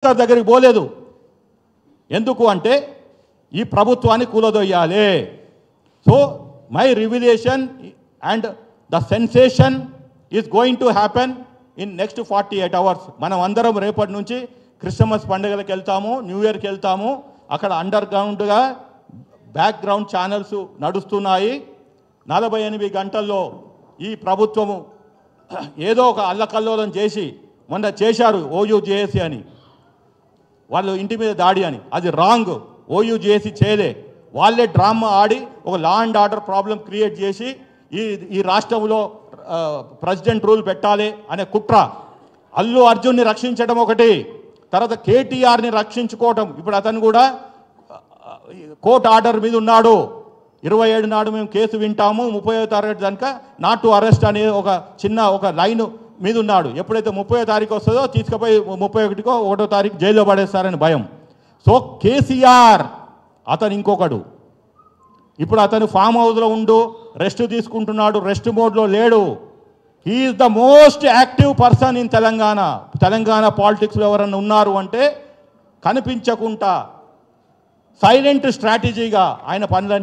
దగ్గరికి పోలేదు. ఎందుకు అంటే ఈ ప్రభుత్వాన్ని కూలదొయ్యాలి. So my revelation and the sensation is going to happen in next 48 hours. మనం అందరం రేపటి నుంచి క్రిస్మస్ పండుగలకు వెళ్తాము, న్యూ ఇయర్కి వెళ్తాము. అక్కడ అండర్ గ్రౌండ్గా బ్యాక్గ్రౌండ్ ఛానల్స్ నడుస్తున్నాయి. 48 గంటల్లో ఈ ప్రభుత్వము ఏదో ఒక అల్లకల్లోలం చేసి మొన్న చేశారు OUJC అని, వాళ్ళు ఇంటి మీద దాడి అని. అది రాంగ్. OUJC చేయలే. వాళ్ళే డ్రామా ఆడి ఒక law and order problem create చేసి ఈ రాష్ట్రంలో ప్రెసిడెంట్ రూల్ పెట్టాలి అనే కుట్ర. అల్లు అర్జున్ని రక్షించడం ఒకటి, తర్వాత కేటీఆర్ని రక్షించుకోవటం. ఇప్పుడు అతను కూడా కోర్టు ఆర్డర్ మీద ఉన్నాడు. 27 నాడు మేము కేసు వింటాము, 30వ తారీఖు కనుక నాట్ టు అరెస్ట్ అనే ఒక లైన్ మీద ఉన్నాడు. ఎప్పుడైతే 30వ తారీఖు వస్తుందో తీసుకుపోయి 31కో 1వ తారీఖు జైల్లో పడేస్తారని భయం. సో కేసీఆర్ అతను ఇంకొకడు. ఇప్పుడు అతను ఫామ్ హౌస్లో ఉండు రెస్ట్ తీసుకుంటున్నాడు, రెస్ట్ మోడ్లో లేడు. He's the most active person in Telangana పాలిటిక్స్లో ఎవరన్నా ఉన్నారు అంటే కనిపించకుండా సైలెంట్ స్ట్రాటజీగా ఆయన పనులను